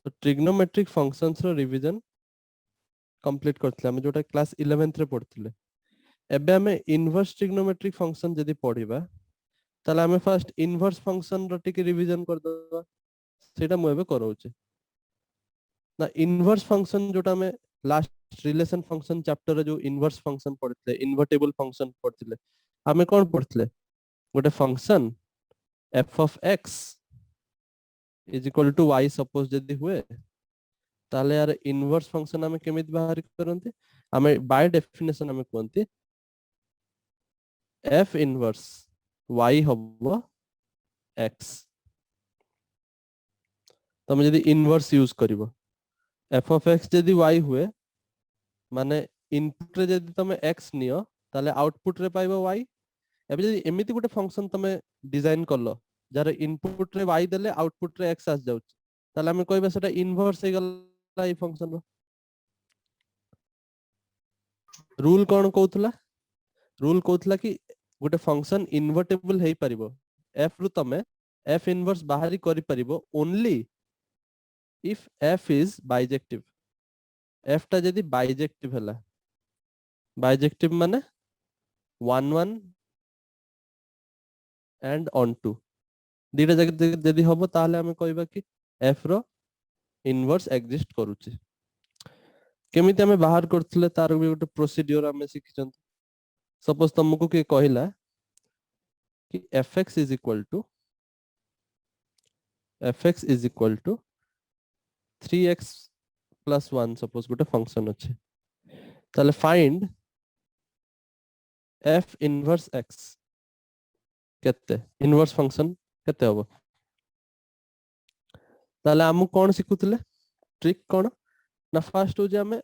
तो trigonometric functions रो revision complete करथिले हम जोटा क्लास 11th रे पढ़थिले। एबे हमें इनवर्स ट्रिग्नोमेट्रिक फंक्शन जदी पढ़िबा ताले हमें फर्स्ट इनवर्स फंक्शन रो टिके रिवीजन कर दबा। सेटा मु एबे करौचे ना। इनवर्स फंक्शन जोटा में लास्ट रिलेशन फंक्शन चैप्टर रे जो इनवर्स फंक्शन पढ़थिले, इन्वर्टेबल फंक्शन पढ़थिले, हमें कोन पढ़थिले गोटे function f of x is equal to y suppose जदी हुए ताले यार इनवर्स फंक्शन हमें केमित बाहर करंते। हमें बाय डेफिनेशन हमें कोनते f इनवर्स y हबो x। तमे जदी इनवर्स यूज करिवो f of x जदी y हुए माने इनपुट रे जदी तमे x नियो ताले आउटपुट रे पाइबो y। एबे जदी एमिति गोटे फंक्शन तमे डिजाइन करलो जार इनपुट रे y देले आउटपुट रे x आस जाउछ ताले हमें कहबा सेटा इनवर्स हे गला ई फंक्शन रो। रूल कोन कहउतला, रूल कहउतला कि गोटे फंक्शन इन्वर्टेबल हेई परिबो f रु तमे f इनवर्स बाहरी करि परिबो only if f is bijective. f टा जदी बाइजेक्टिव हला, बाइजेक्टिव माने 1 1 एंड ऑन टू दीटा जगह जदी हबो ताले हमें कहबा कि f रो इनवर्स एग्जिस्ट करूची। केमिति हमें बाहर करथले तार भी गोटे प्रोसीड्यूर हमें सिखिचन। सपोज तुमको के कहिला कि fx is equal to 3x plus 1 suppose गोटे फंक्शन अच्छे ताले फाइंड f इनवर्स x केते इनवर्स फंक्शन केते होबो। ताले हमु कोन सिखुतले ट्रिक कोन ना फर्स्ट हो जे हमें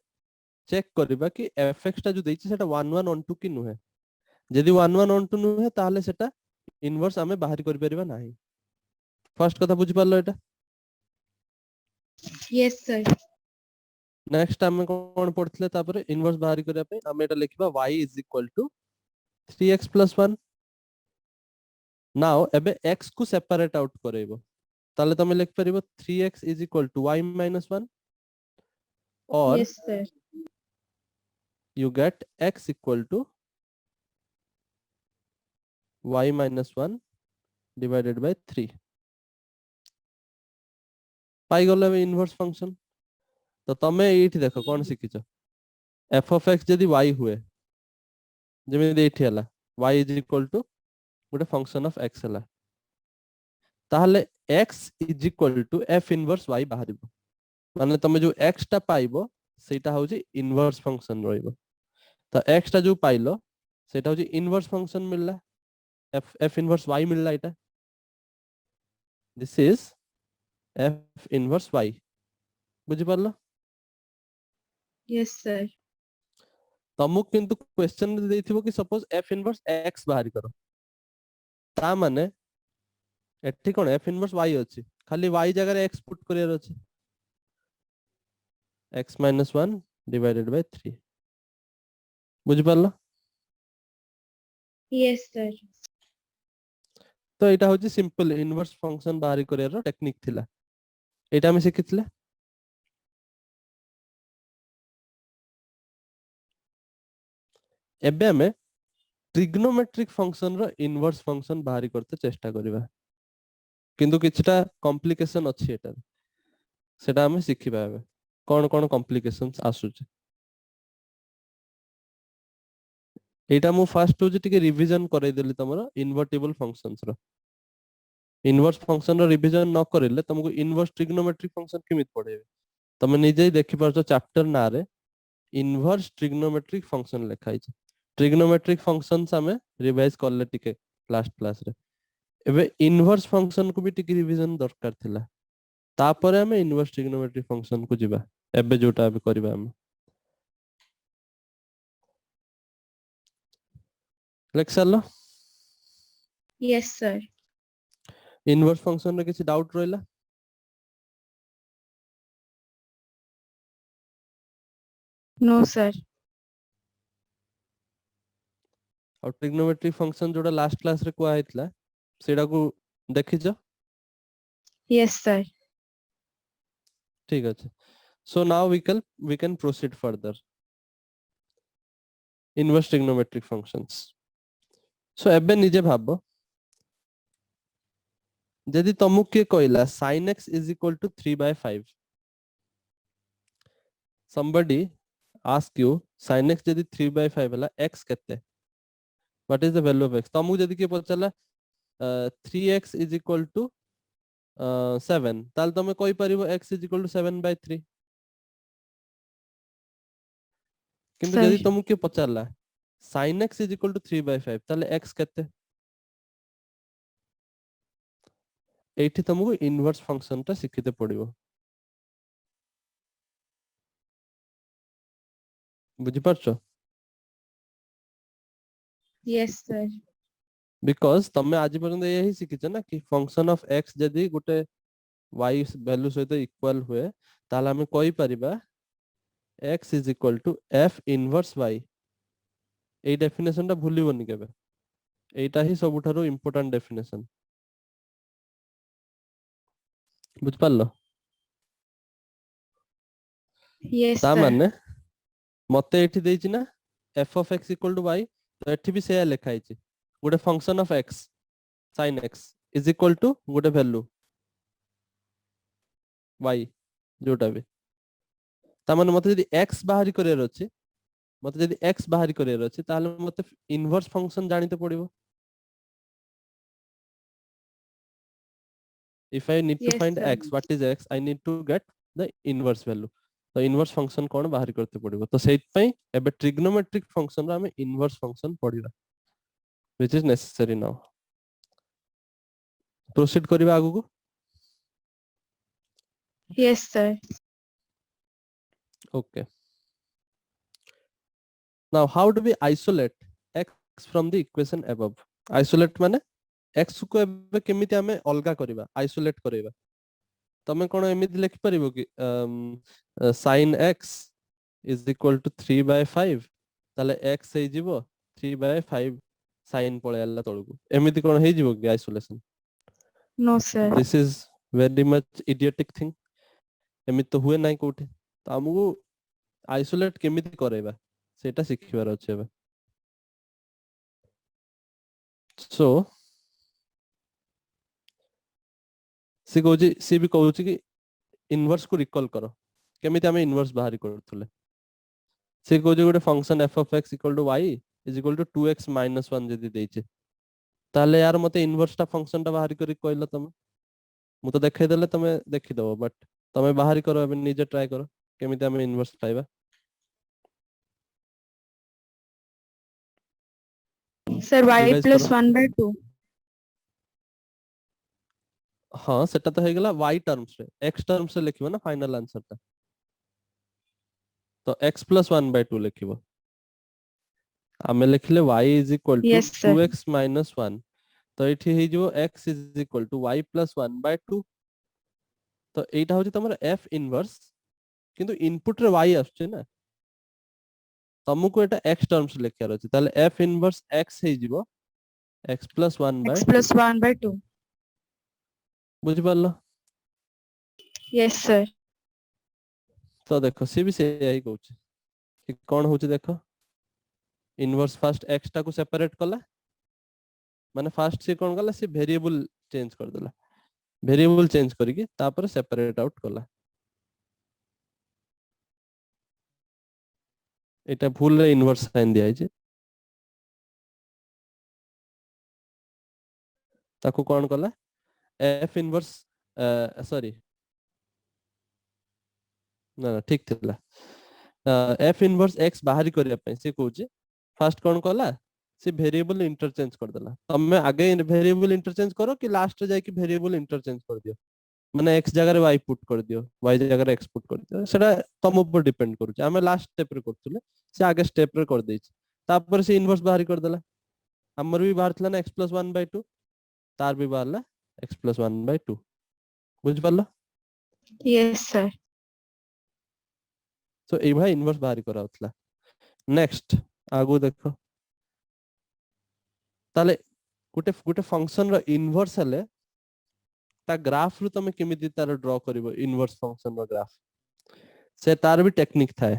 चेक करबा कि fx टा जो देछि सेटा 1 1 on 2 कि नुहे। जदी 1 1 on 2 नुहे ताले सेटा इनवर्स हमें बाहर कर परिबा नाही। फर्स्ट कथा बुझि पालो एटा। Yes sir. नेक्स्ट हमें कोन पढ़थले तापर इनवर्स बाहर करिया पे हम एटा लिखबा y is equal to 3x plus 1। Now एबे x को सेपरेट आउट करेबो ताले तमे लिख परिबो 3x is equal to y minus 1 और yes sir. you get x equal to y minus 1 divided by 3 पाई गले इनवर्स फंक्शन। तो तमे एठी देखो कोन सिखिछ f of x जदी y हुए जेमे एठी हला y is equal to गोटे फंक्शन ऑफ x हला ताहले x is equal to f inverse y बाहरिबो माने तमे जो x टा पाइबो सेटा होची इनवर्स फंक्शन रहइबो। तो x टा जो पाइलो सेटा होची इनवर्स फंक्शन मिलला f इनवर्स y मिलला एटा। This is f inverse y बुझि पारलो। Yes sir. तमु किंतु क्वेश्चन देथिबो कि सपोज f इनवर्स x बाहर करो ता माने एठी कोन f इनवर्स y अछि खाली y जगह रे x पुट करियर अछि x minus 1 divided by 3 बुझि पारलो। Yes sir. तो एटा होची सिंपल इनवर्स फंक्शन बाहर करियर टेक्निक थिला एटा हम सिखितले। एबे हमें ट्रिग्नोमेट्रिक फंक्शन रो इनवर्स फंक्शन बाहर करते चेष्टा करिबा किंतु किछटा कॉम्प्लिकेशन अछि एटा सेटा हमें सिखिबा एबे कोन कोन कॉम्प्लिकेशंस आसुचे। एटा मु फर्स्ट होची टिके रिवीजन करै देली तमरो इन्वर्टेबल फंक्शंस रो। इनवर्स फंक्शन रो रिवीजन न करिले तुमको इनवर्स ट्रिग्नोमेट्रिक फंक्शन केमित पढेबे तमे निजे ही देखि परछो चैप्टर ना रे इनवर्स ट्रिग्नोमेट्रिक फंक्शन लिखाइ छै। ट्रिग्नोमेट्रिक फंक्शंस हमें रिवाइज करले टिके लास्ट क्लास रे। एबे इनवर्स फंक्शन को भी टिके रिवीजन दरकार थिला तापरे हमें इनवर्स ट्रिग्नोमेट्रिक फंक्शन को जिबा एबे जोटा अबे करबा हम लेक्चर लो। Yes sir. इनवर्स फंक्शन रे किछि डाउट रहला। No sir. और ट्रिग्नोमेट्रिक फंक्शन जोटा लास्ट क्लास रे कोआ हेतला सेडा को देखिजो। Yes sir. ठीक আছে, so now we can proceed further inverse trigonometric functions. so ଏବେ ନିଜେ ଭାବ ଯଦି ତମକୁ କିଏ କହିଲା sin x is equal to 3/5, somebody ask you sin x ଯଦି 3/5 ହେଲା x କେତେ, what is the value of x, ତମକୁ ଯଦି କିଏ ପଚାରିଲା 3x is equal to 7, ତାହେଲେ ତମେ କହିପାରିବ x is equal to 7/3. କିନ୍ତୁ Sir. ଯଦି ତମକୁ କିଏ ପଚାରିଲା sin x is equal to 3/5, ତାହେଲେ x କେତେ, ଏଇଠି ତମକୁ ଇନଭର୍ସ ଫଙ୍କସନ ଟା ଶିଖିତେ ପଡିବ। ବୁଝିପାରୁଛ? Yes, sir. ବିକଜ ତମେ ଆଜି ପର୍ଯ୍ୟନ୍ତ ଏଇଆ ହିଁ ଶିଖିଛ ନା କି ଫଙ୍କସନ ଅଫ x ଯଦି ଗୋଟେ y ଭ୍ୟାଲୁ ସହିତ ଇକ୍ୱାଲ ହୁଏ ତାହେଲେ ଆମେ କହିପାରିବା x is equal to f inverse y। ଏଇ ଡେଫିନେସନ ଟା ଭୁଲିବନି କେବେ, ଏଇଟା ହିଁ ସବୁଠାରୁ ଇମ୍ପୋର୍ଟାଣ୍ଟ ଡେଫିନେସନ। ବୁଝିପାରିଲ? Yes, ତା sir. ମାନେ ମତେ ଏଠି ଦେଇଛି ନା f of x equal to y, ତ ଏଠି ବି ସେୟା ଲେଖା ହେଇଛି ଗୋଟେ function of x sin x is equal to ଗୋଟେ ଭ୍ୟାଲୁ y ଯୋଉଟା ବି, ତା ମାନେ ମତେ ଯଦି x ବାହାରି କରିବାର ଅଛି, ମତେ ଯଦି x ବାହାରି କରିବାର ଅଛି ତାହେଲେ ମତେ ଇନଭର୍ସ ଫଙ୍କସନ ଜାଣିତେ ପଡିବ। if I need to Yes, find sir. x, what is x, I need to get the inverse value। ତ ଇନଭର୍ସ ଫଙ୍କସନ କଣ ବାହାରି କରତେ ପଡିବ, ତ ସେଇଥିପାଇଁ ଏବେ ଟ୍ରିଗ୍ନୋମେଟ୍ରିକ ଫଙ୍କସନ ରେ ଆମେ ଇନଭର୍ସ ଫଙ୍କସନ ପଢିବା which is necessary now। Proceed କରିବା ଆଗକୁ। Yes, sir. Okay, now how do we isolate x from the equation above? isolate ମାନେ x କୁ ଏବେ କେମିତି ଆମେ ଅଲଗା କରିବା, isolate କରିବା। ତମେ କଣ ଏମିତି ଲେଖିପାରିବ କି sin x is equal to 3/5, ତାହେଲେ x ହେଇଯିବ 3/5 sin ପଳେଇ ଆସିଲା ତଳକୁ, ଏମିତି କଣ ହେଇଯିବ କି isolation? No, sir. this is very much idiotic thing। ଏମିତି ତ ହୁଏ ନାହିଁ କୋଉଠି, ତ ଆମକୁ ଆଇସୋଲେଟ କେମିତି କରେଇବା ସେଇଟା ଶିଖିବାର ଅଛି ଏବେ। ସୋ ସିଏ ବି କହୁଛି କି ଇନଭର୍ସ କୁ ରିକଲ୍ କର, କେମିତି ଆମେ ଇନଭର୍ସ ବାହାରି କରୁଥିଲେ। ସେ କହୁଛି ଗୋଟେ function f of x equal to y is equal to 2x minus 1 ଯଦି ଦେଇଛି, ତାହେଲେ यार ମତେ ଇନଭର୍ସ ଟା ଫଙ୍କସନ ଟା ବାହାରି କରି କହିଲ ତମେ। ମୁଁ ତ ଦେଖେଇ ଦେଲେ ତମେ ଦେଖିଦବ, ବଟ୍ ତମେ ବାହାରି କର, ଏବେ ନିଜେ ଟ୍ରାଏ କର କେମିତି ଆମେ ଇନଭର୍ସ ପାଇବା। Sir, y ରିଭାଇଜ plus କର। 1/2. ହଁ ସେଟା ତ ହେଇଗଲା y ଟର୍ମସ ରେ, x ଟର୍ମସ ରେ ଲେଖିବ ନା ଫାଇନାଲ ଆନ୍ସର ଟା, ତ x plus 1/2 ଲେଖିବ। ଆମେ ଲେଖିଲେ y is equal to Yes, sir. 2x minus 1, ତ ଏଠି ହେଇଯିବ x is equal to y plus 1/2। ତ ଏଇଟା ହଉଛି ତମର f ଇନଭର୍ସ, କିନ୍ତୁ ଇନପୁଟ ରେ y ଆସୁଛି ନା, ତମକୁ ଏଟା x ଟର୍ମସ ଲେଖିବାର ଅଛି, ତାହେଲେ f ଇନଭର୍ସ x ହେଇଯିବ x plus 1/2। X plus 1/2. ବୁଝିପାରିଲ? Yes, sir. ତ ଦେଖ ସିଏ ବି ସେଇଆ ହିଁ କହୁଛି କି କଣ ହଉଛି ଦେଖ, ଇନଭର୍ସ ଫାଷ୍ଟ x ଟାକୁ ସେପାରେଟ କଲା, ମାନେ ଫାଷ୍ଟ ସେ କଣ କଲା, ସେ ଭେରିଏବଲ ଚେଞ୍ଜ କରିଦେଲା, ଭେରିଏବଲ ଚେଞ୍ଜ କରିକି ତାପରେ ସେପାରେଟ ଆଉଟ କଲା। ଏଟା ଭୁଲରେ ଇନଭର୍ସ ସାଇନ୍ ଦିଆଯାଇଛି, ତାକୁ କଣ କଲା f ଇନଭର୍ସ, ସରି ନା ନା ଠିକ ଥିଲା, f ଇନଭର୍ସ x ବାହାରି କରିବା ପାଇଁ ସେ କହୁଛି ଫାଷ୍ଟ କଣ କଲା, ସେ ଭେରିଏବଲ ଇଣ୍ଟରଚେଞ୍ଜ କରିଦେଲା। ତମେ ଆଗେ ଭେରିଏବଲ ଇଣ୍ଟରଚେଞ୍ଜ କର କି ଲାଷ୍ଟ ରେ ଯାଇକି ଭେରିଏବଲ ଇଣ୍ଟରଚେଞ୍ଜ କରିଦିଅ, ମାନେ x ଜାଗାରେ y ପୁଟ୍ କରିଦିଅ, y ଜାଗାରେ x ପୁଟ୍ କରିଦିଅ, ସେଟା ତମ ଉପରେ ଡିପେଣ୍ଡ କରୁଛି। ଆମେ ଲାଷ୍ଟ ସ୍ଟେପ ରେ କରୁଥିଲେ, ସେ ଆଗେ ସ୍ଟେପ ରେ କରିଦେଇଛି, ତାପରେ ସେ ଇନଭର୍ସ ବାହାରି କରିଦେଲା। ଆମର ବି ବାହାରିଥିଲା ନା x plus 1/2, ତାର ବି ବାହାରିଲା x plus 1/2। ବୁଝିପାରିଲ? Yes, sir. ତ ଏଇଭଳିଆ ଇନଭର୍ସ ବାହାରି କରାଉଥିଲା। ନେକ୍ସଟ ଆଗକୁ ଦେଖ, ତାହେଲେ ଗୋଟେ ଫଙ୍କସନ ର ଇନଭର୍ସ ହେଲେ ता ग्राफ रु तमे केमिति तार ड्रॉ करिवो इनवर्स फंक्शन रो ग्राफ से तार भी टेक्निक थाए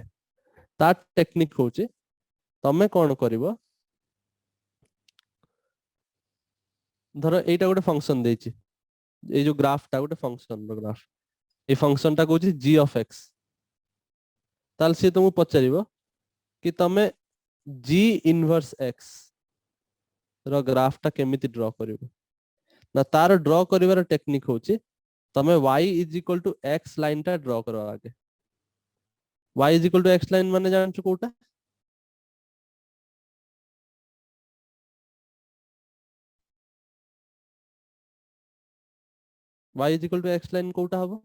ता टेक्निक होचे तमे कोन करिवो धरो एटा गोटे फंक्शन देछि ए जो ग्राफ ता गोटे फंक्शन रो ग्राफ ए फंक्शन ता कहूची g ऑफ x ताल से तुमको पचारिबो कि तमे g इनवर्स x रो ग्राफ ता केमिति ड्रॉ करिवो ना तार ड्रॉ करिवार टेक्निक होची तमे y is equal to x line ता ड्रॉ करो आगे y is equal to x line माने जानछु कोटा y is equal to x line कोटा हबो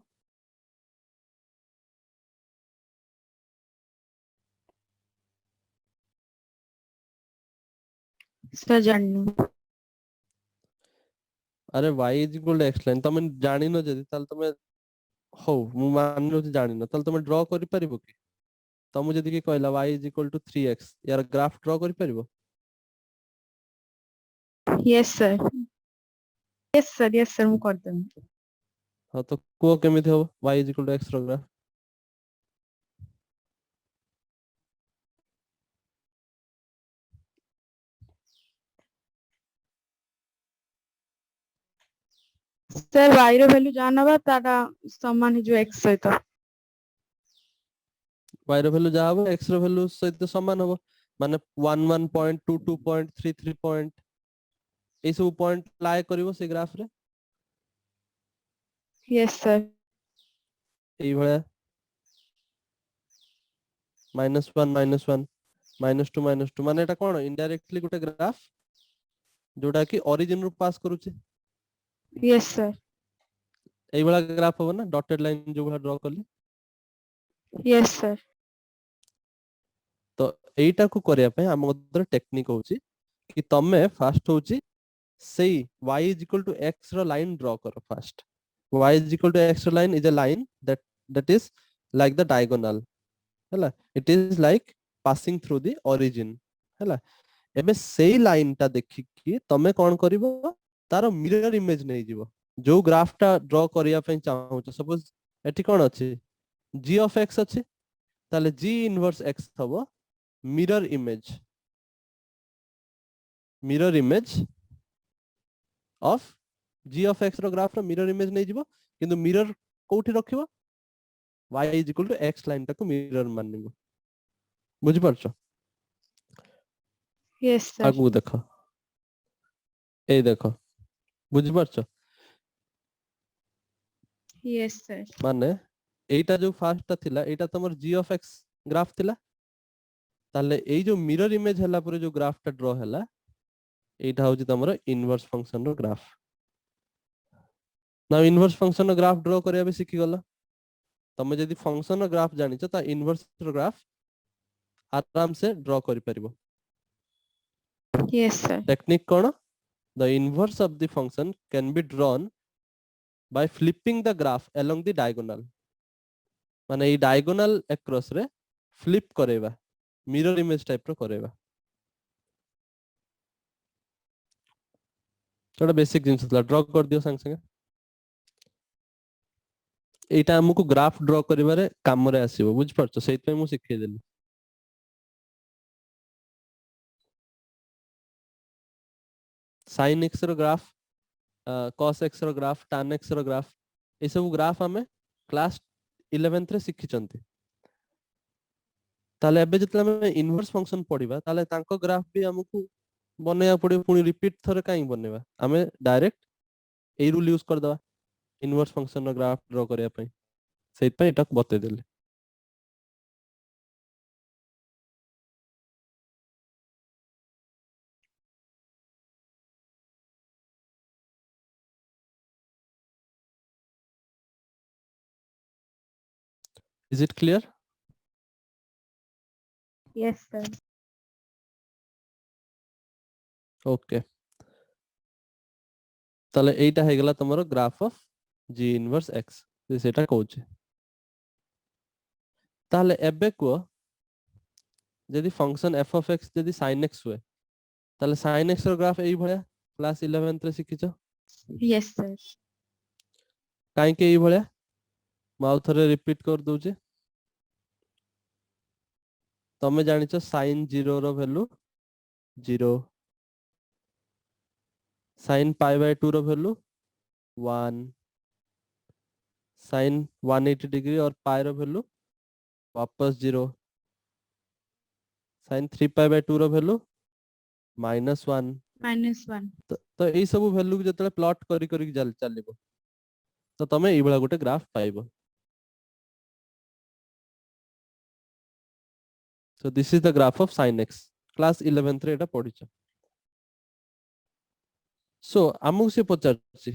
सर जाननी अरे y is equal to x line तमे जानि न जदी ताल तमे हो मु मान लो जानि न ताल तमे ड्रॉ करि परिबो कि तमु जदी कि कहला y is equal to 3x यार ग्राफ ड्रॉ करि परिबो यस सर यस सर मु कर दम हां तो को केमिति हो y is equal to x रो ग्राफ सर y रो वैल्यू जानबा तारा समान जो x सहित y रो वैल्यू जा हबो x रो वैल्यू सहित समान हबो माने 11.22.33 पॉइंट ए सब पॉइंट लाई करिवो से ग्राफ रे यस सर एई भळा -1 -1 -2 माने एटा कोन इनडायरेक्टली गुटे ग्राफ जोटा कि ओरिजिन रु पास करूचे यस सर एई भळा ग्राफ हो ना डॉटेड लाइन जो भळा ड्रॉ करली यस सर तो एटा को करिया पे हम उधर टेक्निक होची कि तमे फास्ट होची सेई y is equal to x रो लाइन ड्रॉ करो first y is equal to x रो line is a line that is like the diagonal हैला it is like passing through the origin हैला एबे सेई लाइन ता देखि कि तमे कोन करिवो तारो मिरर इमेज नै जीवो जो ग्राफ ता ड्रॉ करिया पे चाहू सपोज एठी कोन अछि g of x अछि ताले g इनवर्स x थबो mirror image of g of x रो ग्राफ रो मिरर इमेज नै जीवो किंतु मिरर कोठी रखिवो y is equal to x line टाको मिरर मानिबो बुझि परछो यस सर आगु देखो ए देखो बुझि परछो यस सर माने एटा जो फर्स्ट ता थिला एटा तमर g of x ग्राफ थिला ताले एई जो मिरर इमेज हला परे जो ग्राफ ता ड्रॉ हला एटा होजी तमर इनवर्स फंक्शन रो ग्राफ ना इनवर्स फंक्शन रो ग्राफ ड्रॉ करिया बे सिखि गला तमे जदी फंक्शन रो ग्राफ जानि छ ता इनवर्स रो ग्राफ आराम से ड्रॉ करि परिबो यस सर टेक्निक कोन the inverse of the function can be drawn by flipping the graph along the diagonal माने ई डायगोनल अक्रॉस रे फ्लिप करेबा मिरर इमेज टाइप रो करेबा छोटा बेसिक जिंस ला ड्रॉ कर दियो संग संग एटा हमकु ग्राफ ड्रॉ करिवारे काम रे आसीबो बुझ परछो सेइत पे मु सिखै देली sin x रो ग्राफ cos x रो ग्राफ tan x रो ग्राफ ए सब ग्राफ हमें क्लास 11th रे सिखि चंती ताले एबे जतले हम इनवर्स फंक्शन पढिबा ताले तांको ग्राफ भी हमकु बनेया पड़े पुनी रिपीट थरे काई बनेबा हमें डायरेक्ट ए रूल यूज कर दवा इनवर्स फंक्शन रो ग्राफ ड्रॉ करिया पई सेइत पे एटा बते देले Is it clear? Yes sir Okay. ताले एटा हे गला तमरो graph of g inverse x सेटा कहूचे ताले एबे को जदी फंक्शन f of x जदी sin x हुए ताले sin x रो ग्राफ एई भया क्लास 11th रे सिखिचो यस सर काईके एई भलिया मैं आउ थरे रिपीट कर दूचे तमे जानिଛ sin 0 रो वैल्यू 0 sin pi by 2 रो वैल्यू 1 sin 180 डिग्री और pi रो वैल्यू वापस 0 sin 3 pi by 2 रो वैल्यू -1 -1 तो एई सब वैल्यू को जतले प्लॉट करी करी चलिबो तो तमे एई भला गोटे graph पाइबो so this is the graph of sin x class 11th रे एटा पढिछ so आमु से पचारछि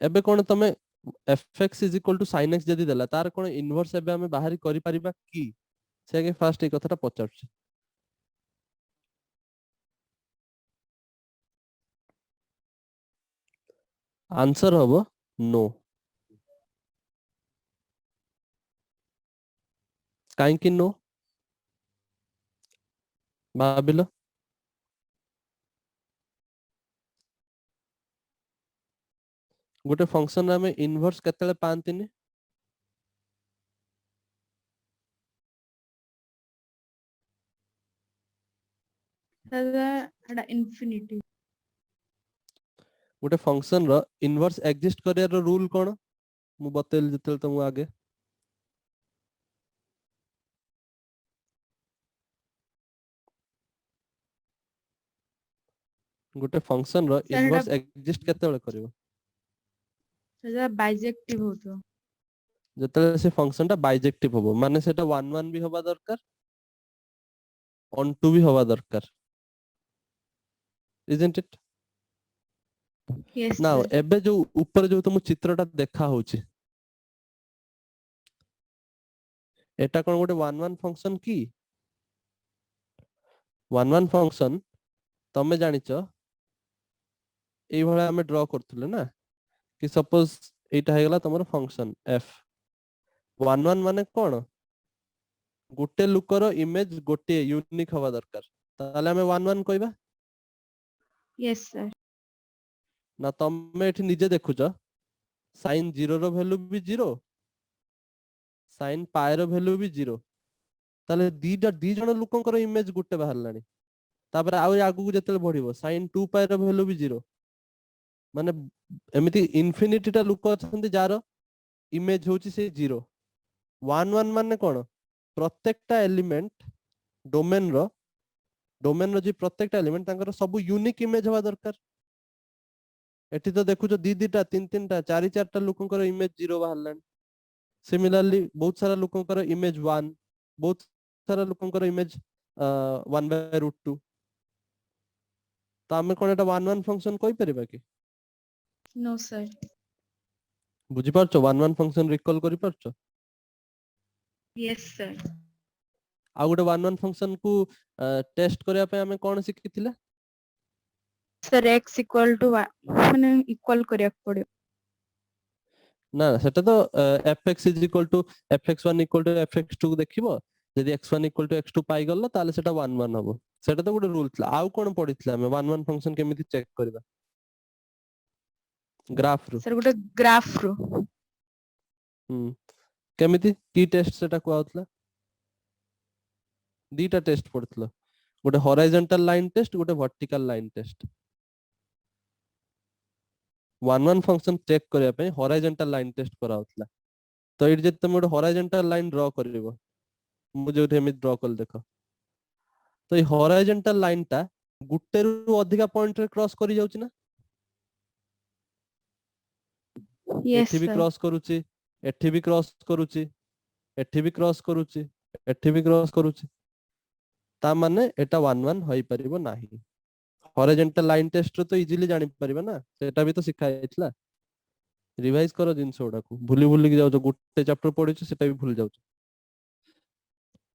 एबे कोन तमे fx = sin x जदी देला तार कोन इनवर्स एबे हमें बाहरी करि परिबा की से के फर्स्ट ए कथाटा पचारछि आंसर हबो नो काहे कि नो भाबिलो गोटे फंक्शन में इनवर्स केतले पांतिनी दादा एटा इन्फिनिटी गोटे फंक्शन रो इनवर्स एग्जिस्ट करिया रो रूल कोन मु बतेल जतल तुम आगे गोटे फंक्शन रो सर इनवर्स एटा एग्जिस्ट केतेबेले करिवो दादा बाइजेक्टिव होतो जतले से फंक्शन टा बाइजेक्टिव होबो माने सेटा 1 1 भी होबा दरकार on 2 भी होबा दरकार isn't it yes now sir एबे जो ऊपर जो तुम चित्रटा देखा होची एटा कोन गोटे 1 1 फंक्शन की 1 1 फंक्शन तमे जानिचो एई भला हमें ड्रा करथले ना कि सपोज एटा हे गला तमरो फंक्शन f 1 1 माने कोन गोटे लुकर इमेज गोटे यूनिक हवा दरकार ताले हमें 1 1 कहबा यस सर ना तमे एठी निजे देखुचो sin 0 रो वैल्यू भी 0 sin pi रो वैल्यू भी 0 ताले दी जण लुकंकर इमेज गोटे बाहरलानी तापर आउ आगु जेतले बढ़िबो sin 2 pi रो वैल्यू भी 0 माने एमिति इन्फिनिटी टा लुक अछंती जार इमेज होची से 0 1 1 माने कोन प्रत्येकटा एलिमेंट डोमेन रो जी प्रत्येकटा एलिमेंट तांकर सब यूनिक इमेज हवा दरकार एठी तो देखुचो दी दीटा तीन तीनटा चारि चारटा लुकंकर इमेज 0 बाहरलानी सिमिलरली बहुत सारा लुकंकर इमेज 1 बहुत सारा लुकंकर इमेज 1/√2 तो आमे कोन एटा 1 1 फंक्शन कहि परिबा कि नो सर बुझी पारछो 1 1 फंक्शन रिकॉल करि पारछो यस सर आ गोटे 1 1 फंक्शन को टेस्ट करिया पे हमें कोन सिखिथिले सर x = माने इक्वल करिया पड़े ना सेटा तो fx = fx1 = fx2 देखिबो यदि x1 = x2 पाई गल्लो ताले सेटा 1 1 हबो सेटा तो गोटे रूल थला आउ कोन पडिथला हमें 1 1 फंक्शन केमिति चेक करबा ग्राफ रो सर गोटे ग्राफ रो केमिति की टेस्ट सेटा को आउतला दीटा टेस्ट पड़थलो गोटे हॉरिजॉन्टल लाइन टेस्ट गोटे vertical line test 1 1 function check करिया पे हॉरिजॉन्टल लाइन टेस्ट कराउतला तो इट जे तुम गोटे हॉरिजॉन्टल लाइन ड्रा करिवो मुझे उठे में ड्रा कर देखो तो ये हॉरिजॉन्टल लाइन टा गुटे रु अधिका पॉइंट रे क्रॉस करि जाउची ना यस एठी भी सर क्रॉस करूची एठी भी क्रॉस करूची एठी भी क्रॉस करूची एठी भी क्रॉस करूची ता माने एटा 1 1 होई परिबो नाही हॉरिजॉन्टल लाइन टेस्ट तो इजीली जानि परिबा ना सेटा भी तो सिखा जायतला रिवाइज करो जिंस ओडा को भूली भूली के जाउ गुटे चैप्टर पढिछु सेटा भी भूल जाउ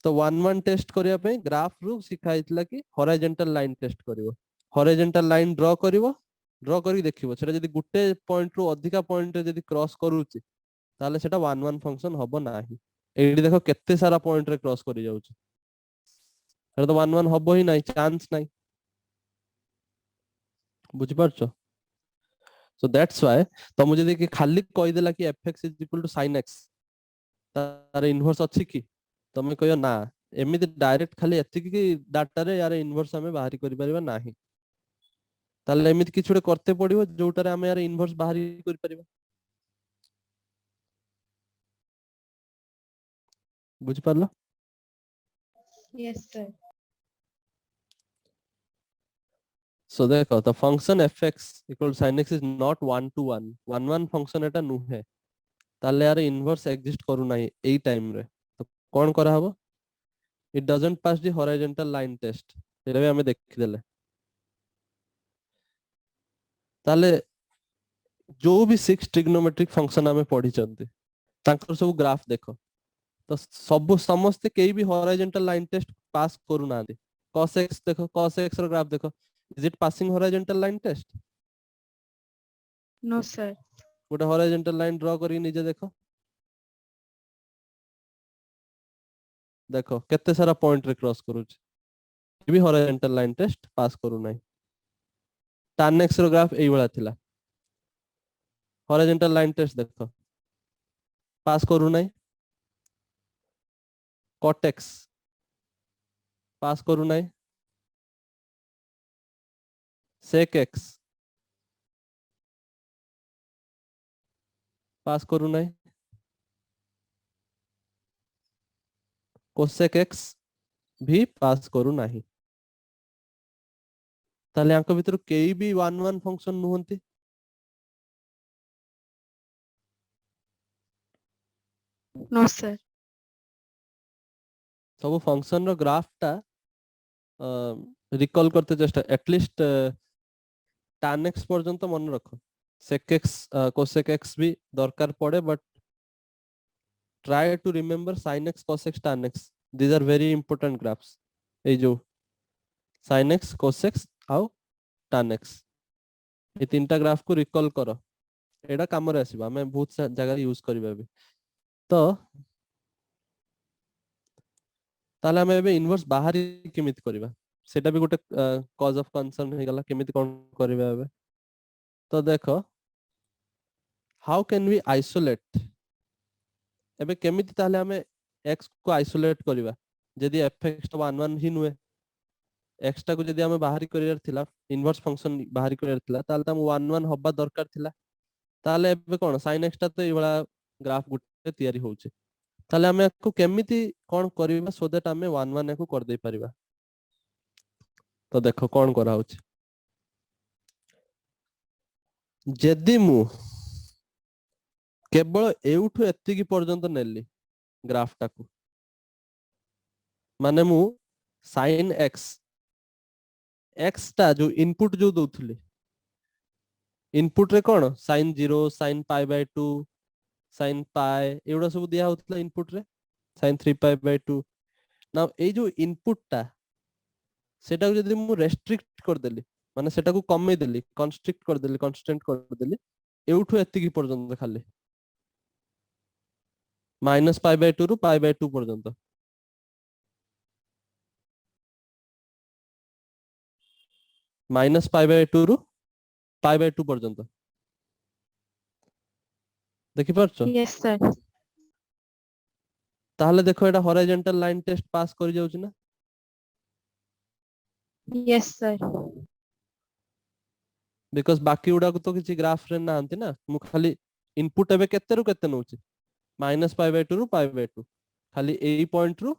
तो 1 1 टेस्ट करिया पे ग्राफ रु सिखा जायतला कि हॉरिजॉन्टल लाइन टेस्ट करिवो हॉरिजॉन्टल लाइन ड्रा करिवो ड्रा करी देखिवो सेटा जदी गुटे पॉइंट रु अधिका पॉइंट रे जदी क्रॉस करूची ताले सेटा 1 1 फंक्शन हबो नाही एडी देखो केते सारा पॉइंट रे क्रॉस करी जाउची अरे तो 1 1 हबो ही नाही चांस नाही बुझी पारछो सो दैट्स व्हाई तुम जदी कि खाली कहि देला कि fx is equal to sin x तार इनवर्स अछि कि तमे कहयो ना एमिति डायरेक्ट खाली एति कि डाटा रे यार इनवर्स हमें बाहरी करि परिबा नाही ताले एमिति किछ उडे करते पड़िबो जोटारे हमें यार इनवर्स बाहरी करि परिबा बुझ पारलो Yes, sir. सो देखो the function fx equal sin x is not 1 to 1 1 1 function एटा नुहे ताले यार इनवर्स एग्जिस्ट करू नाही एई टाइम रे तो कोन करा हबो it doesn't pass the horizontal line test एटा भी हमें देखि देले ताले जो भी 6 ट्रिग्नोमेट्रिक फंक्शन हमें पढ़ी चंती तांकर सब ग्राफ देखो तो सब समस्त केई भी हॉरिजॉन्टल लाइन टेस्ट पास करू ना दे cos x देखो cos x रो ग्राफ देखो is it passing horizontal line test No, sir. गोटे हॉरिजॉन्टल लाइन ड्रा करी निजे देखो देखो केते सारा पॉइंट रे क्रॉस करूछ भी हॉरिजॉन्टल लाइन टेस्ट पास करू नाही tan x रो ग्राफ एई वाला थिला हॉरिजॉन्टल लाइन टेस्ट देखो पास करू नाही cot x पास करू नाही sec x पास करू नाही cosec x भी पास करू नाही ताले आंक भीतर केई भी 1 1 फंक्शन नुहंती No, sir. सब फंक्शन रो ग्राफ टा रिकॉल करते चेष्टा एटलीस्ट tan x पर्यंत मन रखो sec x cosec x भी दरकार पड़े but try to remember sin x cos x tan x these are very important graphs ए जो sin x cos x आउ tan x ए तीनटा ग्राफ को रिकॉल करो एडा काम रे आसीबा हमें बहुत सा जगह यूज करबा भी तो ताले हमें एबे इनवर्स बाहरी केमिति करबा सेटा भी गोटे कॉज ऑफ कंसर्न हे गला केमिति कोन करबा एबे तो देखो हाउ कैन वी आइसोलेट एबे केमिति ताले हमें x को आइसोलेट करबा जदी fx 1 1 ही नुए x टा को जदी हमें बाहरी करियर थिला इनवर्स फंक्शन बाहरी करियर थिला ताले तम 1 1 हब्बा दरकार थिला ताले एबे कोन sin x टा तो ए वाला ग्राफ गुटे तयारी होउचे ताले हमें को केमिति कोन करबा सो दैट हमें 1 1 को कर दे परिबा तो देखो कोन करा होउचे जदी मु केवल एउठु एतिकी पर्यंत नेली ग्राफ टाकू माने मु sin x x टा जो इनपुट जो दउथले इनपुट रे कोन sin 0 sin pi by 2 sin pi एउडा सब दिया होतला इनपुट रे sin 3 pi by 2 नाउ ए जो इनपुट टा सेटा को जदी मु रेस्ट्रिक्ट कर देली माने सेटा को कमे देली कंस्ट्रिक्ट कर देली कांस्टेंट कर देली एउठु एतिकी पर्यंत खाली -pi by 2 रु pi by 2 पर्यंत -pi by 2 रु pi by 2 पर्यंत देखि परछो Yes, sir. ताहले देखो एटा हॉरिजॉन्टल लाइन टेस्ट पास करि जाउछ ना Yes, sir. बिकॉज़ बाकी उडा को तो किछि ग्राफ रे ना आंती ना मु खाली इनपुट एबे केते रु केते नउछि -pi by 2 रु pi by 2 खाली एई पॉइंट रु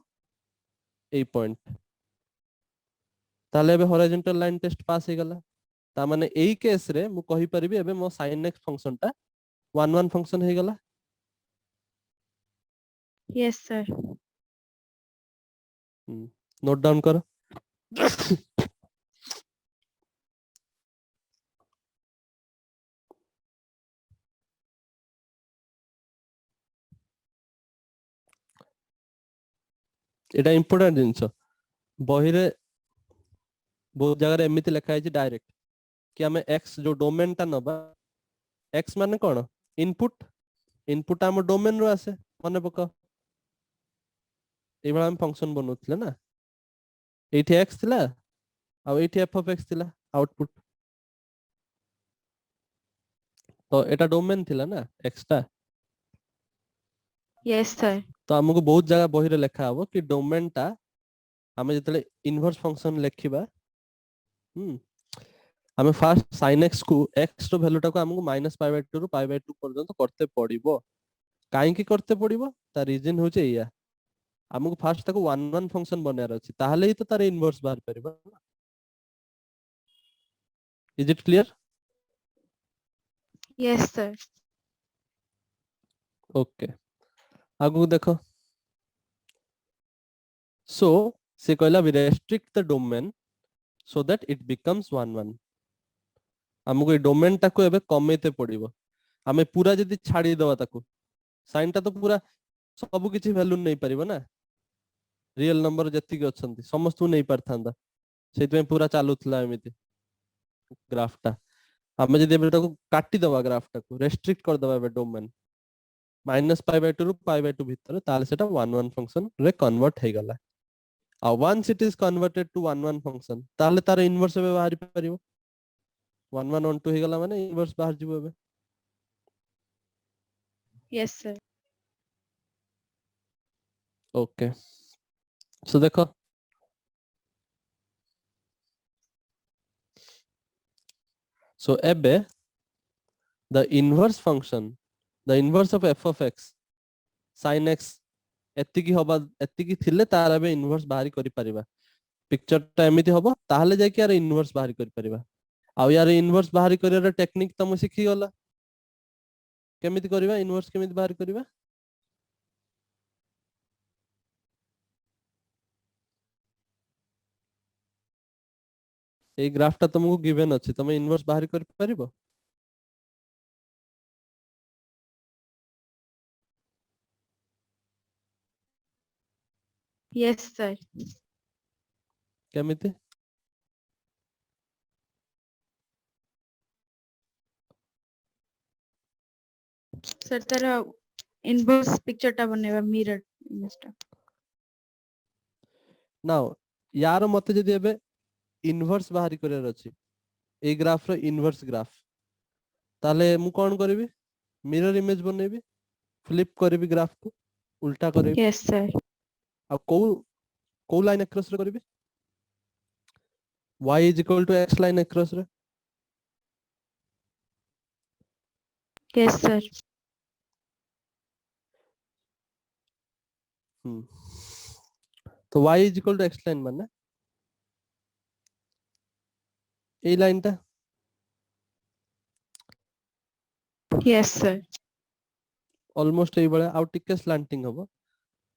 एई पॉइंट ताले एबे हॉरिजॉन्टल लाइन टेस्ट पास हे गला ता माने एई केस रे मु कहि परिबी एबे मो sin x फंक्शन टा 1 1 फंक्शन हे गला Yes, sir. नोट डाउन करो एटा इंपोर्टेंट जिंस बही रे बहुत जगह रे एमिति लिखा है डायरेक्ट कि हमें x जो डोमेन टा नबा x माने कोन इनपुट इनपुट हम डोमेन रो आसे माने पका एबा हम फंक्शन बनउतले ना एठी x थिला आ एठी f of x थिला आउटपुट तो एटा डोमेन थिला ना x टा यस सर तो हमको बहुत जगह बही रे लिखा हबो कि डोमेन टा हमें जतले इनवर्स फंक्शन लेखिबा हमें फास्ट sin x को x रो वैल्यू टा को हमको -π/2 रु π/2 पर्यंत करते पड़िबो काहे की करते पड़िबो ता रीजन होचे या हमको फास्ट ताको 1 फंक्शन बनार अछि ताहले ही तो तार इनवर्स बाहर परिबो is it clear yes sir okay आगु देखो सो से कहला we restrict the domain so that it becomes 1 हमको ए डोमेन टाको एबे कमेते पड़िबो हमें पूरा जदी छाडी दवा ताको साइन टा तो पूरा सब किछि वैल्यू नै परिबो ना रियल नंबर जति के अछंती समस्त नै परथांदा सेति में पूरा चालुथला एमिति ग्राफ टा हमें जदी एबे ताको काटी दवा ग्राफ टाको रेस्ट्रिक्ट कर दवा एबे डोमेन -π/2 रु π/2 भितर ताले सेटा 1 फंक्शन रे कन्वर्ट हे गला आ once it is converted to 1 function ताले तार इनवर्स एबे बाहरी परिबो 1 1 1 2 हे गला माने इनवर्स बाहर जिवो एबे यस सर ओके सो देखो सो एबे the inverse function the inverse of f of x sin x एतिकी होबा एतिकी थिले तार एबे इनवर्स बाहरी करि परिबा पिक्चर टा एमिति होबो ताहले जाय कि यार इनवर्स बाहरी करि परिबा आ यार इनवर्स बाहरी करिया टेक्निक तम सिखि गला केमिति करिबा इनवर्स केमिति बाहरी करिबा ए ग्राफ टा तुमको गिवन अछि तमे इनवर्स बाहरी करि परिबो यस सर केमिति सर तार इनवर्स पिक्चर टा बनेबा मिरर इमेज टा नाउ यार मते जदी एबे इनवर्स बाहरी करियर अछि ए ग्राफ रो इनवर्स ग्राफ ताले मु कोन करबी मिरर इमेज बनेबी फ्लिप करबी ग्राफ को उल्टा करबी यस सर आ को लाइन अक्रॉस रे करबी y = x लाइन अक्रॉस रे यस सर तो y = x लाइन माने ए लाइन टा यस सर ऑलमोस्ट ए बळे आउट टिके स्लैंटिंग हबो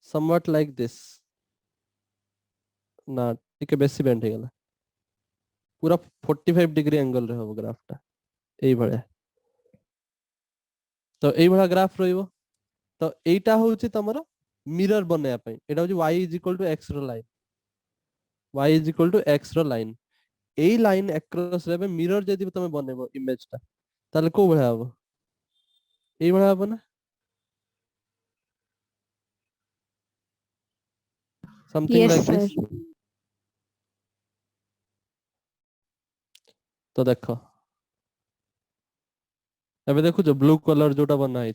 समवट लाइक दिस ना टिके बेसी बेंड हे गला पूरा 45 डिग्री एंगल रे हबो ग्राफ टा ए बळे तो ए बळा ग्राफ रहिबो तो एटा होउची तमरो मिरर बनेया पई एटा होउची y = x रो लाइन y = x रो लाइन ए लाइन अक्रॉस रे मिरर जदी तमे बनेबो इमेज टा ताले को बळा हबो ए बळा हबो ना something yes like sir this तो देखो एबे देखो जो ब्लू कलर जोटा बना है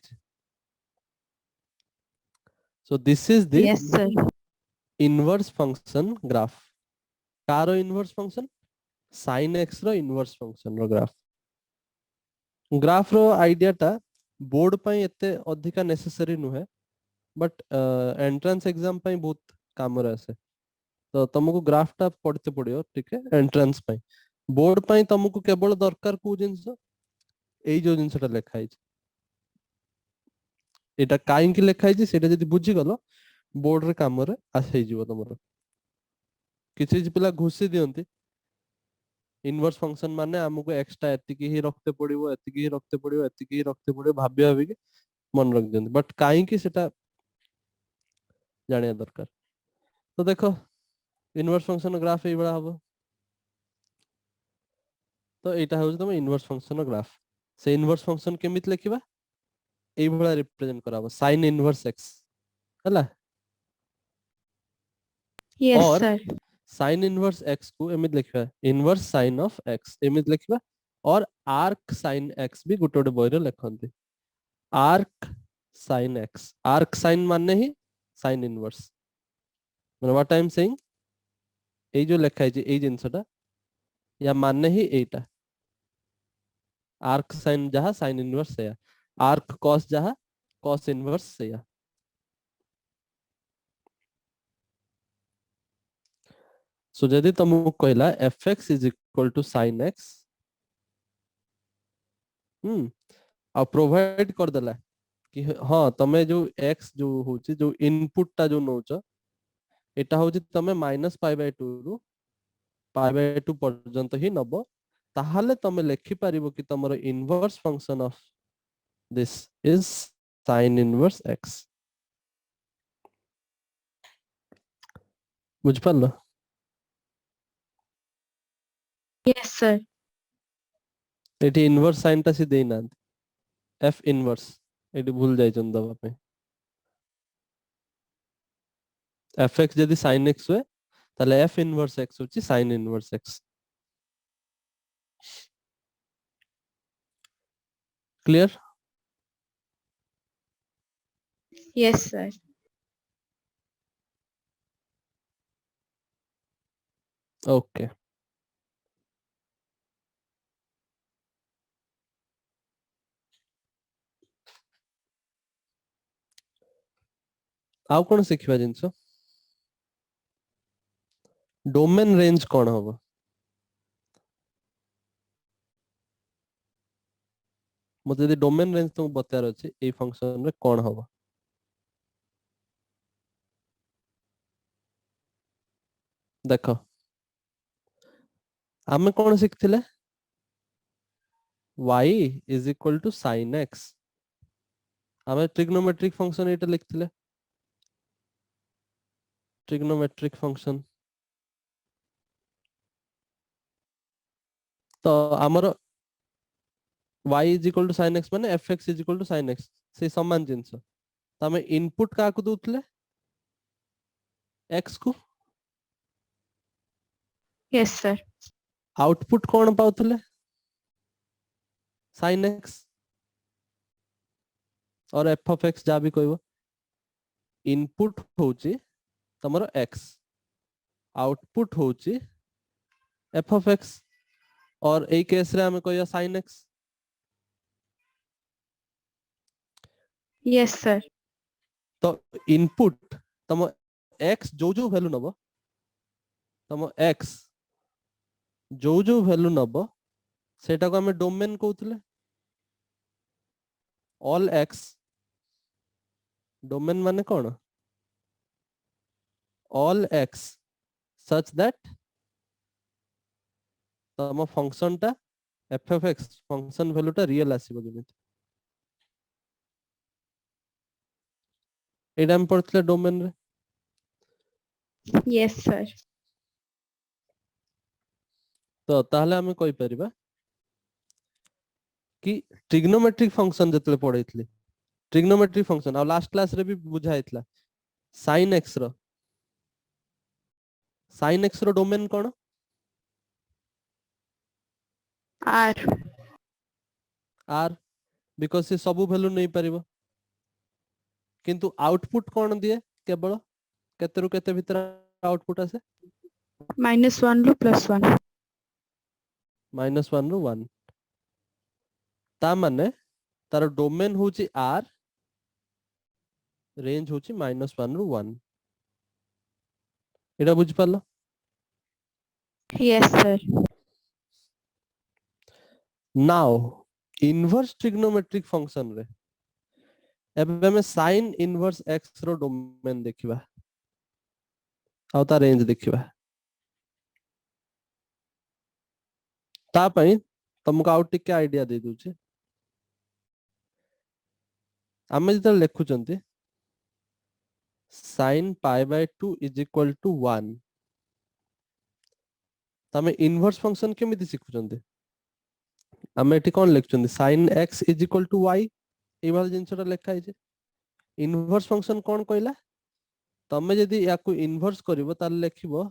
so this is the yes sir inverse function graph कारो इनवर्स फंक्शन sin x रो इनवर्स फंक्शन रो ग्राफ रो आइडिया टा बोर्ड पई एते अधिका नेसेसरी नुहे बट एंट्रेंस एग्जाम पई बहुत काम रे आसे तो तुमको ग्राफ टा पढ़ते पड़ियो ठीक है एंट्रेंस पई बोर्ड पई तुमको केवल दरकार को जिंस एई जो जिंसटा लिखा है एटा काई की लिखा है सेटा जदी बुझी गलो बोर्ड रे काम रे आसे जीवो तमरो किछि पिला घुसी दियंती इनवर्स फंक्शन माने हमको एक्स्ट्रा एतिकी ही रखते पड़िबो एतिकी ही रखते पड़िबो एतिकी ही रखते पड़िबो भाबी भाबी के मन रख दियंती बट काई की सेटा जानिया दरकार तो देखो इनवर्स फंक्शन ग्राफ ए बड़ा हबो तो एटा हो तम इनवर्स फंक्शन ग्राफ से इनवर्स फंक्शन केमित लिखिबा ए बड़ा रिप्रेजेंट कराबो sin इनवर्स x हला यस और सर sin इनवर्स x को एमित लिखबा इनवर्स sin ऑफ x एमित लिखबा और आर्क साइन एक्स भी गोटे गोटे बही लिखते arc sine x arc sine माने ही साइन इनवर्स मतलब व्हाट आई एम सेइंग এই जो লেখা है এই जिनसटा या माने ही एटा आर्क साइन जहा साइन इनवर्स से आर्क कॉस जहा कॉस इनवर्स से सो जदि तुमको कहला fx is equal to sin x आ प्रोवाइड कर देला कि हाँ तमे जो x जो होची जो इनपुट टा जो नोच एटा होची तमे -π/2 रु π/2 पर्यंत ही नबो ताहाले तमे लेखि पारिबो कि तमरो inverse function of this is sin inverse x बुझ पालो Yes, sir. एटी इनवर्स साइन टा सी देना f इनवर्स एटी भूल जाय चंद दबा पे fx यदि sin x हुए ताले f इनवर्स x होची sin inverse x clear Yes, sir. Okay आउ कोन सिखबा जिंस डोमेन रेंज कोन होबो मते यदि डोमेन रेंज तुम बतार अछि ए फंक्शन रे कोन होबो देखो आमे कोन सिखथिले y is equal to sin x आमे ट्रिग्नोमेट्रिक फंक्शन एटा लिखथिले ट्रिग्नोमेट्रिक फंक्शन तो हमर y is equal to sin x माने fx is equal to sin x से समान जिंस तमे इनपुट का को दोथले x को Yes, sir. आउटपुट कोन पाउथले sin x और f of x जा भी कहबो इनपुट होची तमरो x आउटपुट होची f of x और ए केस रे हमें कहया sin x Yes, sir. तो इनपुट तम x जो वैल्यू नबो तम x जो वैल्यू नबो सेटा को हमें डोमेन कहउतले ऑल x डोमेन माने कोन ऑल x such that तम फंक्शन टा f of x function value टा रियल आसीबो जेमिति एडा हम पढ़तले डोमेन रे Yes, sir. तो ताहले हमें कहि परिबा कि ट्रिग्नोमेट्रिक फंक्शन जतले पढैतले ट्रिग्नोमेट्रिक फंक्शन आ लास्ट क्लास रे भी बुझाइतला sin x रो डोमेन कोन R. r बिकॉज़ से सब वैल्यू नहीं परिबो किंतु आउटपुट कोन दिए केवल केते रु केते भीतर आउटपुट आसे -1 ରୁ +1. -1 रु 1 ता माने तार डोमेन होची r रेंज होची -1 रु 1 एटा बुझ पालो Yes, sir. Now inverse trigonometric function रे एबे हमें sin इनवर्स x रो डोमेन देखिबा आ ता रेंज देखिबा ता पई तुमको आउट टिके आईडिया दे दूची आमे जत लेखु चंती sin π/2 इज इक्वल टू 1 तमे इनवर्स फंक्शन केमिति सिखु चंती आमे एठी कोन लेख चंती sin x is equal to y ए वाला जिंसटा लेखा है जे इनवर्स फंक्शन कोन कहला तमे यदि याकू इनवर्स करिवो ताले लेखिबो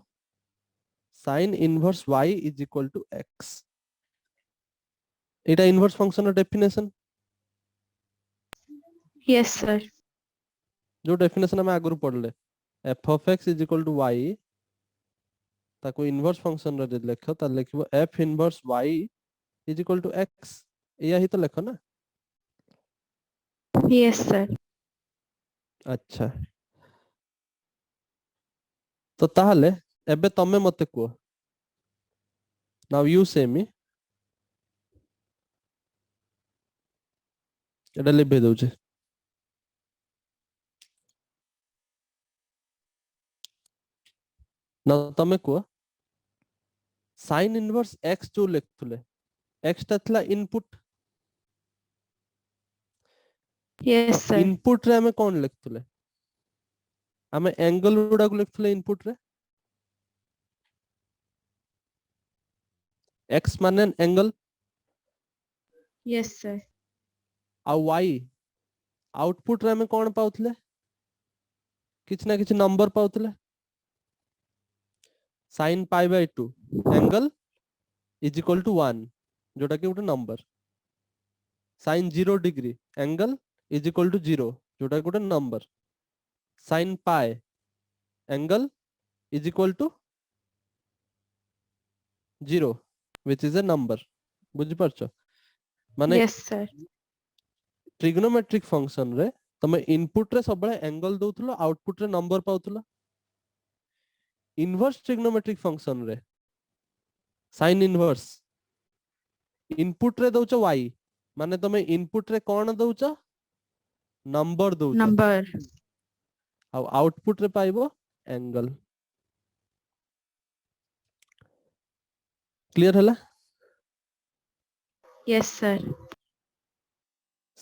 sin inverse y is equal to x एटा इनवर्स फंक्शन रो डेफिनेशन यस सर जो डेफिनेशन हम आगुरु पढ़ले f of x is equal to y ताको इनवर्स फंक्शन रो जे लेखो ता लेखिबो f inverse y is equal to x एया ही तो लेखो ना यस सर अच्छा तो ताहले एबे तमे मते को नाउ यू से मी एटा लिभे दउचे ना तमे को sin इनवर्स x जो लेखथुले x ता थला इनपुट यस सर इनपुट रे हमें कोन लेखथुले हमें एंगल गुडा को लेखथुले इनपुट रे x माने एंगल यस सर आ y आउटपुट रे हमें कोन पाउथले किछ ना किछ नंबर पाउथले sin pi by 2 angle is equal to 1 जोटा कि गोटे number sin 0 degree angle is equal to 0 जोटा कि गोटे number sin pi angle is equal to 0 which is a number बुझि परछो माने यस सर ट्रिग्नोमेट्रिक फंक्शन रे तमे इनपुट रे सब एंगल दउथलो आउटपुट रे नंबर पाउथलो इनवर्स ट्रिग्नोमेट्रिक फंक्शन रे sin इनवर्स इनपुट रे दउचो y माने तमे इनपुट रे कोन दउचो नंबर दउचो नंबर आ आउटपुट रे पाइबो एंगल क्लियर हला यस सर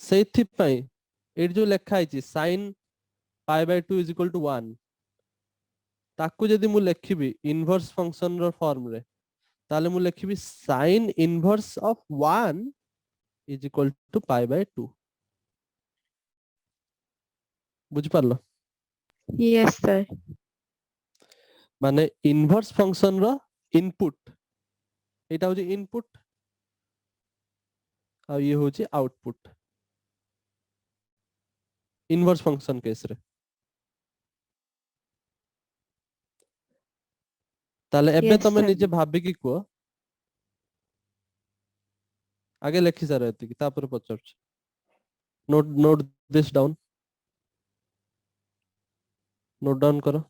सेथि पई एट जो लेखा आइची sin pi by 2 is equal to 1 ताकू जदी मु लेखिबी इनवर्स फंक्शन रो फॉर्म रे ताले मु लेखिबी sin inverse of 1 is equal to pi by 2 बुझ पारलो यस सर माने इनवर्स फंक्शन रो इनपुट एटा होची इनपुट आ ये होची आउटपुट इनवर्स फंक्शन केस रे ताले एबे यस तमे सर निजे भाबी की को आगे लेखि सारे एति तापर पचरछ note note this down note down करो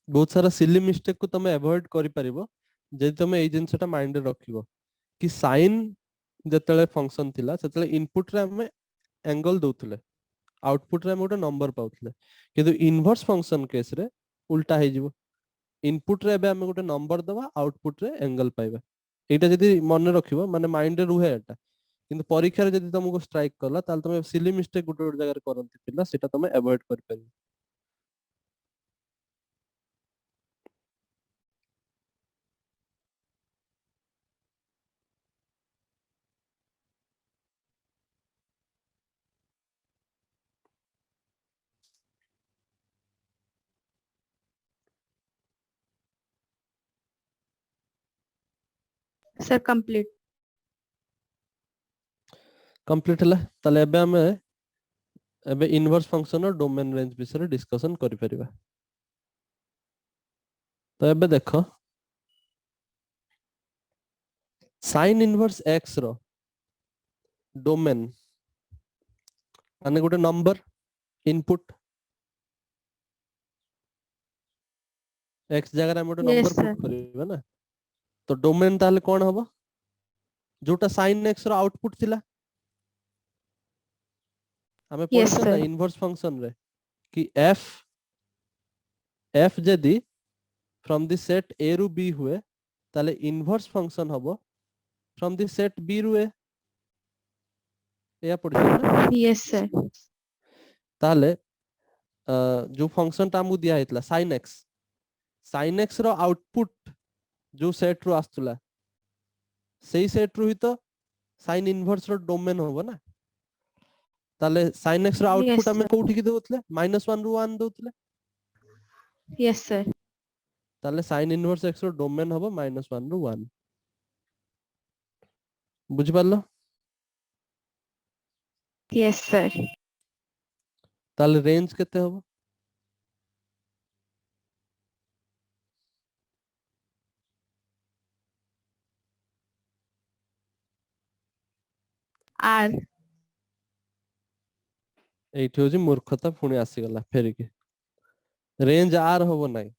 बहुत सारा सिली मिस्टेक को तमे अवॉइड करि परिबो जदि तमे एई जिंसटा माइंड रे रखिबो कि साइन जतले फंक्शन थिला सेतले इनपुट रे हमें एंगल दउथले आउटपुट रे हम गोटे नंबर पाउथले किंतु इनवर्स फंक्शन केस रे उल्टा हे जिवो इनपुट रे एबे हम गोटे नंबर दवा आउटपुट रे एंगल पाइबा एटा जदि मन रखिबो माने माइंड रे रुहे एटा किंतु परीक्षा रे जदि तुमको स्ट्राइक करला ताल तमे सिली मिस्टेक गोटे गोटे जगह करंती पिला सेटा तमे अवॉइड करि परिबो सर कंप्लीट कंप्लीट हला ताले एबे हमें एबे इनवर्स फंक्शन और डोमेन रेंज विषय डिस्कशन करि परिबा तो एबे देखो sin इनवर्स x रो डोमेन माने गोटे नंबर इनपुट x जगह हम गोटे यस नंबर सर पुट करिबा ना तो डोमेन ताले कोन हबो जोटा sin x रो आउटपुट थिला हमें यस पढ़िछ ना सर इनवर्स फंक्शन रे कि f जदी फ्रॉम द सेट a रु b हुए ताले इनवर्स फंक्शन हबो फ्रॉम द सेट b रु a या पढ़िछ ना यस सर ताले जो फंक्शन ता हमु दिया हेतला sin x रो आउटपुट जो सेट रू आस्तुला सेही सेट रू ही तो साइन इनवर्स रो डोमेन होबो ना ताले sin x रो आउटपुट Yes, हमें sir. कोठी की दउतले -1 रू 1 दउतले Yes, sir. ताले sin इनवर्स x रो डोमेन होबो -1 रू 1 बुझि पारलो Yes, sir. ताले रेंज केते होबो R. एठी होजी मूर्खता पुणी आसी गला फेरी के रेंज आर होबो नाही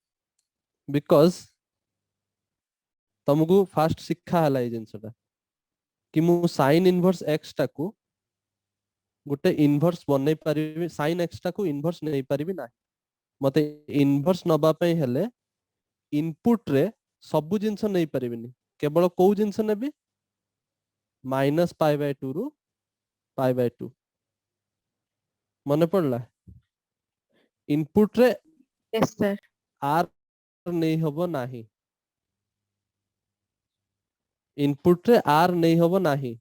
बिकॉज तुमको फास्ट शिक्षा हला ए जिंसटा कि मु sin इनवर्स x टाकू गुटे इनवर्स बनै परिबी sin x टाकू इनवर्स नै परिबी ना मते इनवर्स नबा पई हेले इनपुट रे सब जिंस नै परिबिनी केवल को जिंस नेबी -π/2 रु π/2 मने पड़ला इनपुट रे Yes, sir. आर नै हबो नाही इनपुट रे आर नै हबो नाही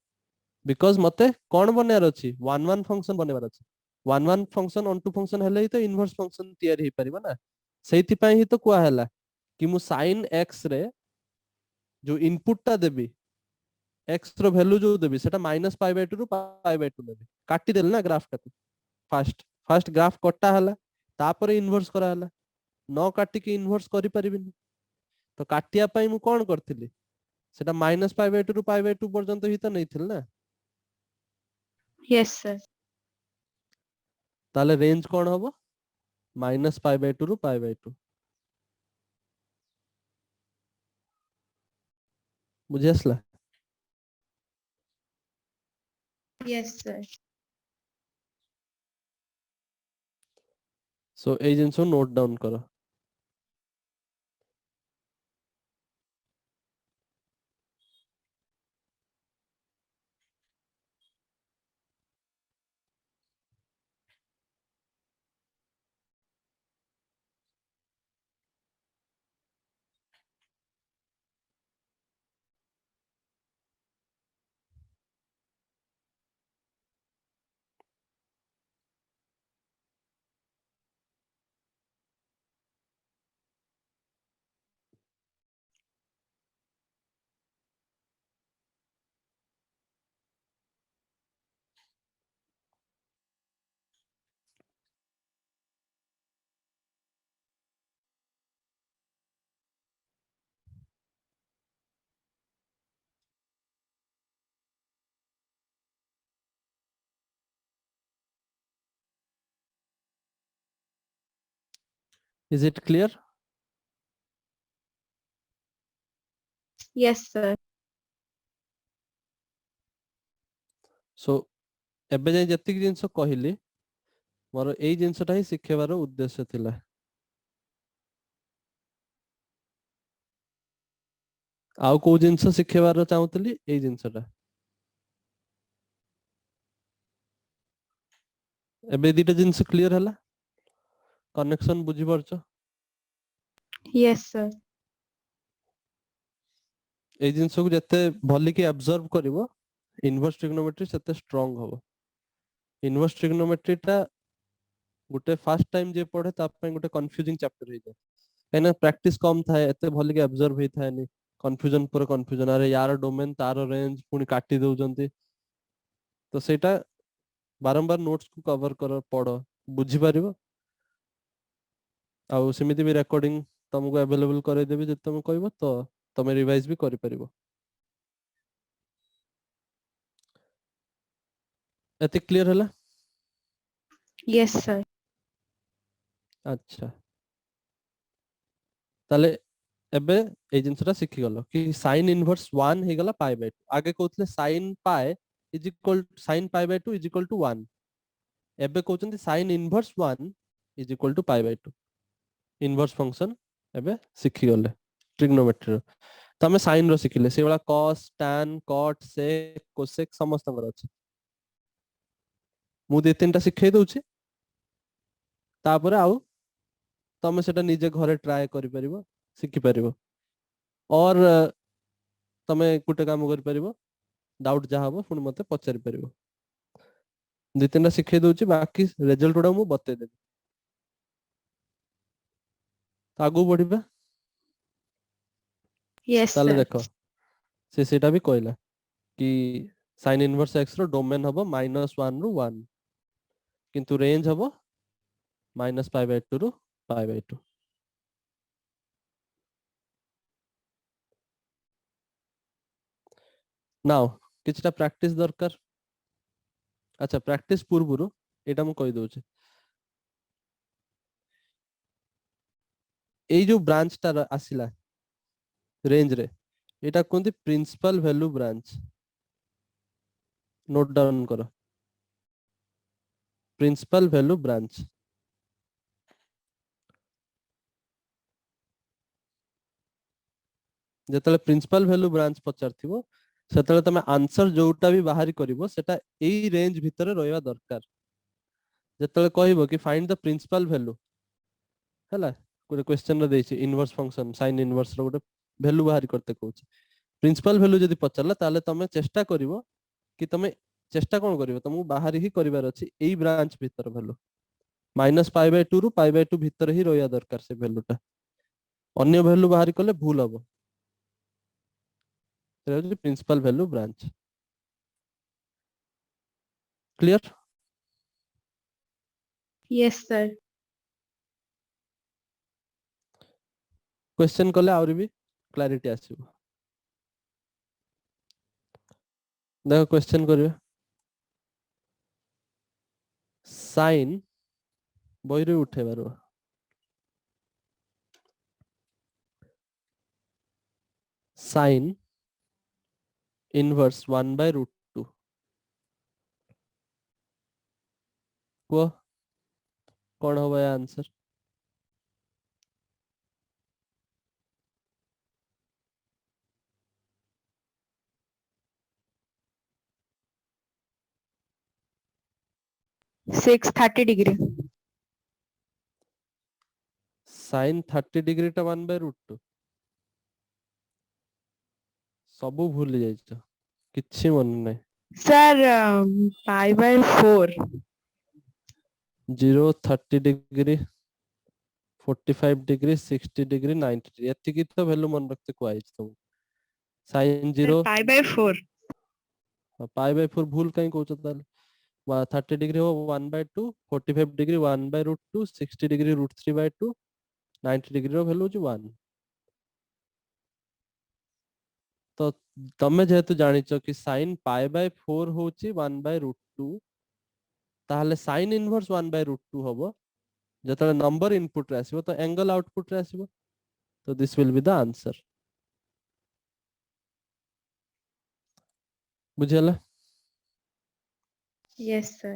बिकॉज मते कोन बनेर अछि 1 फंक्शन बनेबार अछि 1 फंक्शन ऑन टू फंक्शन हेले ही तो इनवर्स फंक्शन तैयार ही परिबा ना सेति पई ही तो कुआ हैला कि मु sin x रे जो इनपुट ता देबी x रो वैल्यू जो देबी सेटा -π/2 रु π/2 नेबी काटी देल ना ग्राफ टाको फास्ट ग्राफ कटा हला तापरे इनवर्स करा हला न काटी के इनवर्स करि परिबिनी तो काटिया पई मु कोन करथिली सेटा -π/2 रु π/2 पर्यंत ही तो नैथिल ना Yes, sir. ताले रेंज कोन हबो -π/2 रु π/2 बुझे आसला Yes, sir. सो ए जिंसो नोट डाउन करो is it clear Yes, sir. सो एबे जाय जतिक जिंस कहिली मोर एई जिंसटा ही शिखेबार उद्देश्य थिला आउ को जिंस शिखेबार चाहूतली एई जिंसटा एबे दिटा जिंस क्लियर हला कनेक्शन बुझी परछो Yes, sir. एई जिंस को जते भली के ऑब्जर्व करिवो इनवर्स ट्रिग्नोमेट्री सेते स्ट्रांग होबो इनवर्स ट्रिग्नोमेट्री टा गुटे फर्स्ट टाइम जे पढ़े ता पय गुटे कंफ्यूजिंग चैप्टर हे जाय एना प्रैक्टिस कम थाए एते भली के ऑब्जर्व हे थाए नि कंफ्यूजन पर कंफ्यूजन अरे यार डोमेन तार रेंज पुनी काटी दउ जंती तो सेटा बारंबार नोट्स को कवर कर पढ़ो बुझी पारिबो आउ सेमिति भी रिकॉर्डिंग तुमको अवेलेबल करे देबी जे तुम कहबो तो तमे रिवाइज भी करि परिबो एते क्लियर हला Yes, sir. अच्छा ताले एबे ए जिंसटा सिखि गलो कि sin इनवर्स 1 हे गला π/2 आगे कहतले sin π is equal sin π/2 is equal to 1 एबे कहउचंती sin inverse 1 is equal to π/2 inverse function एबे सिखि गले ट्रिग्नोमेट्री तमे साइन रो सिखिले से वाला cos tan cot sec cosec समस्त नंबर अछि मु दे तीनटा सिखै दउछि तापर आउ तमे सेटा निजे घरे ट्राई करि परिबो सिखि परिबो और तमे गुटे काम कर परिबो डाउट जहा हबो पुणी मते पचारि परिबो दी तीनटा शिखै दउची बाकी रिजल्ट उडा मु बते देबी आगु बढ़िबा Yes, ताले sir. देखो से सेटा भी कहला कि sin इनवर्स x रो डोमेन हबो -1 रु 1 किंतु रेंज हबो -π/2 रु π/2 नाउ किछटा प्रैक्टिस दरकार अच्छा प्रैक्टिस पूर्वरु एटा मु कहि दउची एई जो ब्रांच टा आसिला रेंज रे एटा कोनती principal value branch note down करो प्रिंसिपल वैल्यू ब्रांच जेतले प्रिंसिपल वैल्यू ब्रांच पचारथिबो सेतले तमे आंसर जोटा भी बाहरी करिवो सेटा एई रेंज भितरे रहइबा दरकार जेतले कहइबो कि फाइंड द प्रिंसिपल वैल्यू हला कोइ क्वेश्चन रे देछि इनवर्स फंक्शन sin इनवर्स रो गोटे वैल्यू बाहरी करते कहउछि प्रिंसिपल वैल्यू जदी पचारला ताले तमे चेष्टा करिवो कि तमे चेष्टा कोन करिवो तमु बाहरी ही करिवार अछि एई ब्रांच भितर वैल्यू -π/2 रु π/2 भितर ही रहइया दरकार से वैल्यूटा अन्य वैल्यू बाहरी करले भूल हबो सेटा principal value branch clear Yes, sir. Question कले आउरी भी क्लैरिटी आसीबो देखो क्वेश्चन करिवे साइन बहिरे उठेबारो साइन इनवर्स 1/√2 को कौन होबा या आंसर 630 degree. sin 30 डिग्री टा 1/√2 सबु भूली जाइछ किछि मन नै Sir, π/4. 0 30 degree 45 degree 60 degree 90 degree एति की तो वैल्यू मन रखते को आइछ तुम sin Sir, 0 π/4. π/4 भूल कहीं कहउछ ताल 30 डिग्री हो 1/2 45 डिग्री 1/√2 60 डिग्री √3/2 90 डिग्री रो वैल्यू होची 1 तो तमे जेहेतु जानिच कि sin π/4 होची 1/√2 ताहले sin इनवर्स 1/√2 होबो जतले नंबर इनपुट रे आसीबो तो एंगल आउटपुट रे आसीबो तो this will be the answer बुझियला Yes, sir.